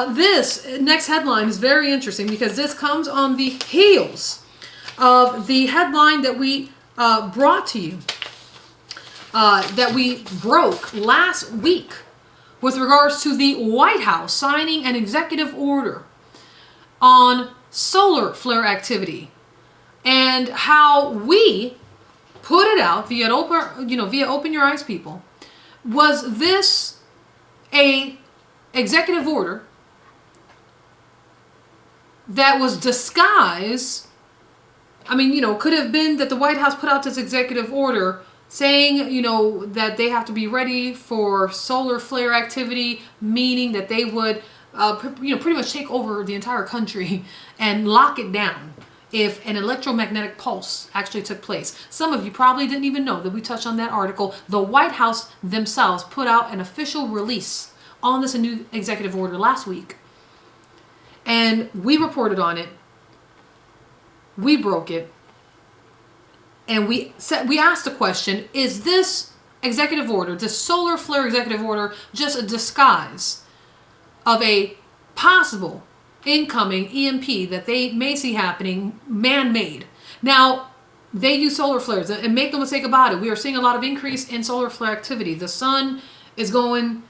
This next headline is very interesting because this comes on the heels of the headline that we brought to you, that we broke last week with regards to the White House signing an executive order on solar flare activity, and how we put it out via Open Your Eyes people. Was this a executive order that was disguised? I mean, could have been that the White House put out this executive order saying, that they have to be ready for solar flare activity, meaning that they would, pretty much take over the entire country and lock it down if an electromagnetic pulse actually took place. Some of you probably didn't even know that we touched on that article. The White House themselves put out an official release on this new executive order last week. And we reported on it. We broke it. And we asked the question, is this executive order, this solar flare executive order, just a disguise of a possible incoming EMP that they may see happening, man-made? Now, they use solar flares, and make no mistake about it, we are seeing a lot of increase in solar flare activity. The sun is going,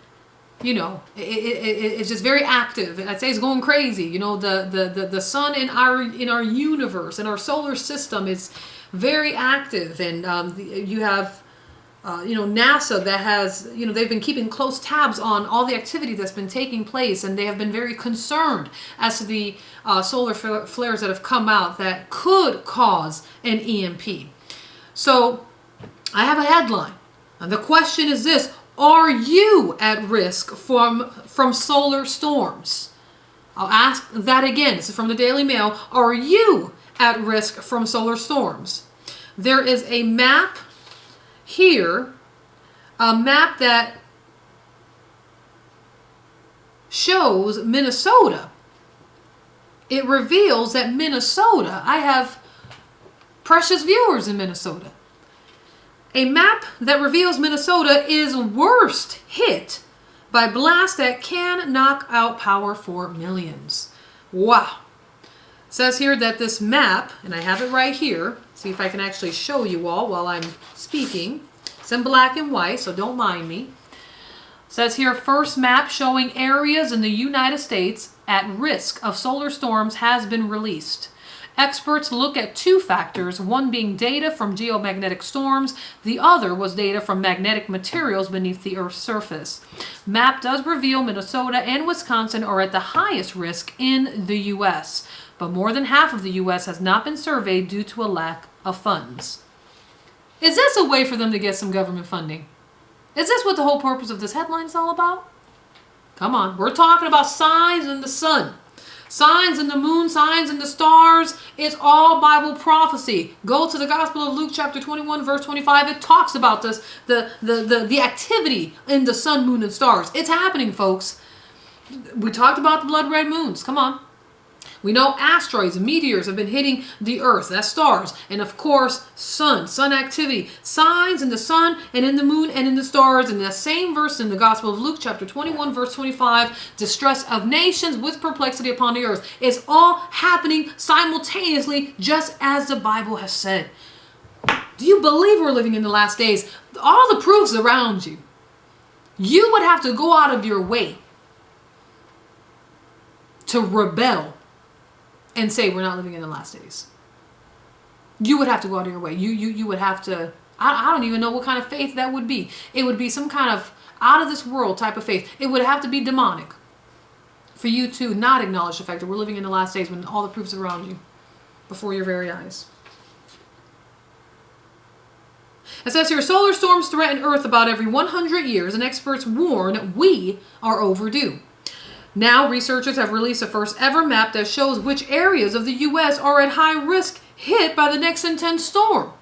it's just very active. I'd say it's going crazy. The sun in our universe, in our solar system, is very active, and you have NASA that has, they've been keeping close tabs on all the activity that's been taking place, and they have been very concerned as to the solar flares that have come out that could cause an EMP. So I have a headline, and the question is this: are you at risk from solar storms? I'll ask that again. This is from the Daily Mail. Are you at risk from solar storms? There is a map here, a map that shows Minnesota. It reveals that Minnesota, I have precious viewers in Minnesota. A map that reveals Minnesota is worst hit by blasts that can knock out power for millions. Wow. It says here that this map, and I have it right here, see if I can actually show you all while I'm speaking. It's in black and white, so don't mind me. It says here, first map showing areas in the United States at risk of solar storms has been released. Experts look at two factors, one being data from geomagnetic storms, the other was data from magnetic materials beneath the Earth's surface. Map does reveal Minnesota and Wisconsin are at the highest risk in the U.S., but more than half of the U.S. has not been surveyed due to a lack of funds. Is this a way for them to get some government funding? Is this what the whole purpose of this headline is all about? Come on, we're talking about signs in the sun. Signs in the moon, signs in the stars. It's all Bible prophecy. Go to the Gospel of Luke chapter 21, verse 25. It talks about this, the activity in the sun, moon, and stars. It's happening, folks. We talked about the blood red moons. Come on. We know asteroids and meteors have been hitting the earth. That's stars. And of course, sun activity. Signs in the sun and in the moon and in the stars. In that same verse in the Gospel of Luke chapter 21 verse 25, distress of nations with perplexity upon the earth. It's all happening simultaneously, just as the Bible has said. Do you believe we're living in the last days? All the proofs around you. You would have to go out of your way to rebel and say we're not living in the last days. You would have to go out of your way. You would have to, I don't even know what kind of faith that would be. It would be some kind of out of this world type of faith. It would have to be demonic for you to not acknowledge the fact that we're living in the last days when all the proofs are around you, before your very eyes. It says here, solar storms threaten Earth about every 100 years, and experts warn we are overdue. Now, researchers have released a first ever map that shows which areas of the U.S. are at high risk hit by the next intense storm.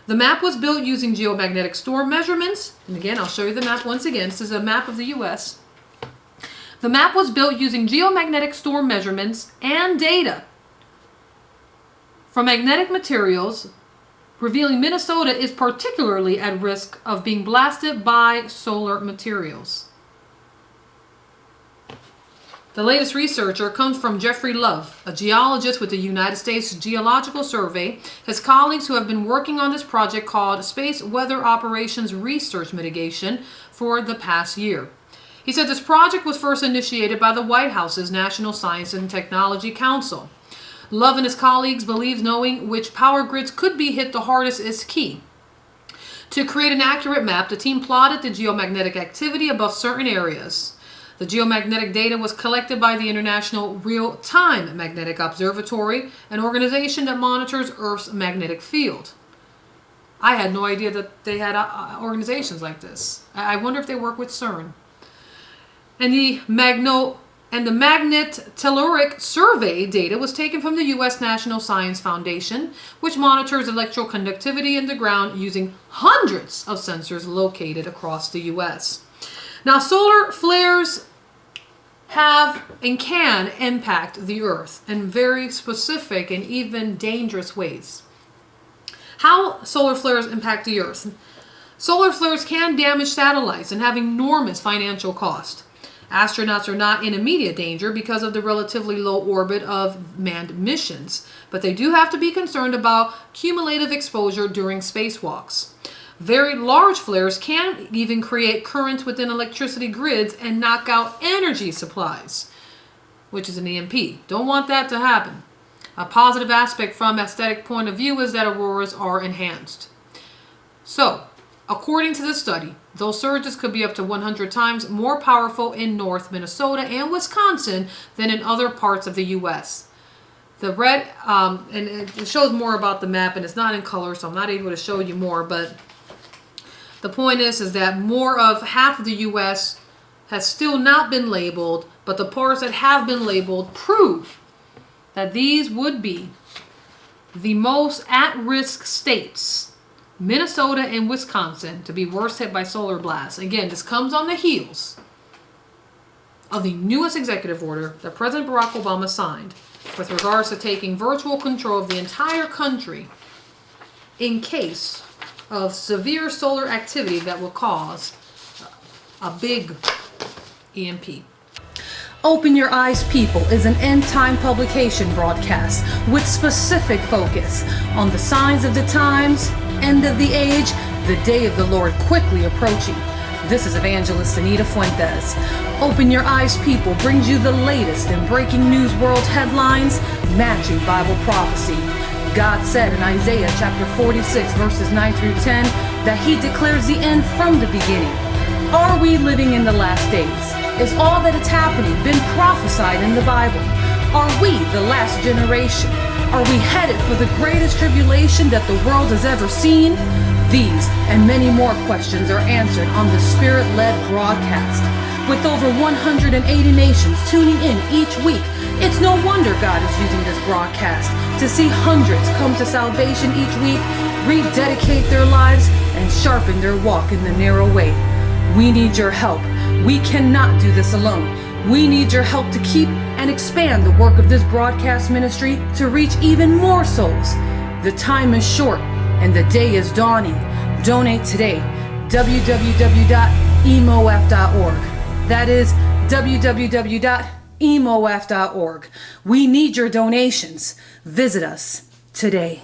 The map was built using geomagnetic storm measurements. And again, I'll show you the map once again. This is a map of the U.S. The map was built using geomagnetic storm measurements and data from magnetic materials, revealing Minnesota is particularly at risk of being blasted by solar materials. The latest researcher comes from Jeffrey Love, a geologist with the United States Geological Survey. His colleagues who have been working on this project called Space Weather Operations Research Mitigation for the past year. He said this project was first initiated by the White House's National Science and Technology Council. Love and his colleagues believe knowing which power grids could be hit the hardest is key. To create an accurate map, the team plotted the geomagnetic activity above certain areas. The geomagnetic data was collected by the International Real-Time Magnetic Observatory, an organization that monitors Earth's magnetic field. I had no idea that they had organizations like this. I wonder if they work with CERN. And the magnet telluric survey data was taken from the U.S. National Science Foundation, which monitors electroconductivity in the ground using hundreds of sensors located across the U.S. Now, solar flares have and can impact the Earth in very specific and even dangerous ways. How solar flares impact the Earth? Solar flares can damage satellites and have enormous financial cost. Astronauts are not in immediate danger because of the relatively low orbit of manned missions, but they do have to be concerned about cumulative exposure during spacewalks. Very large flares can even create currents within electricity grids and knock out energy supplies, which is an EMP. Don't want that to happen. A positive aspect from aesthetic point of view is that auroras are enhanced. So, according to this study, those surges could be up to 100 times more powerful in North Minnesota and Wisconsin than in other parts of the U.S. The red, and it shows more about the map, and it's not in color, so I'm not able to show you more, but the point is that more of half of the U.S. has still not been labeled, but the parts that have been labeled prove that these would be the most at-risk states, Minnesota and Wisconsin, to be worst hit by solar blasts. Again, this comes on the heels of the newest executive order that President Barack Obama signed with regards to taking virtual control of the entire country in case of severe solar activity that will cause a big EMP. Open Your Eyes, People is an end-time publication broadcast with specific focus on the signs of the times, end of the age, the day of the Lord quickly approaching. This is Evangelist Anita Fuentes. Open Your Eyes, People brings you the latest in breaking news world headlines, matching Bible prophecy. God said in Isaiah chapter 46 verses 9 through 10 that he declares the end from the beginning. Are we living in the last days? Is all that is happening been prophesied in the Bible? Are we the last generation? Are we headed for the greatest tribulation that the world has ever seen? These and many more questions are answered on the Spirit-led broadcast. With over 180 nations tuning in each week, it's no wonder God is using this broadcast to see hundreds come to salvation each week, rededicate their lives, and sharpen their walk in the narrow way. We need your help. We cannot do this alone. We need your help to keep and expand the work of this broadcast ministry to reach even more souls. The time is short and the day is dawning. Donate today. www.emoaf.org. That is www.emoaf.org. We need your donations. Visit us today.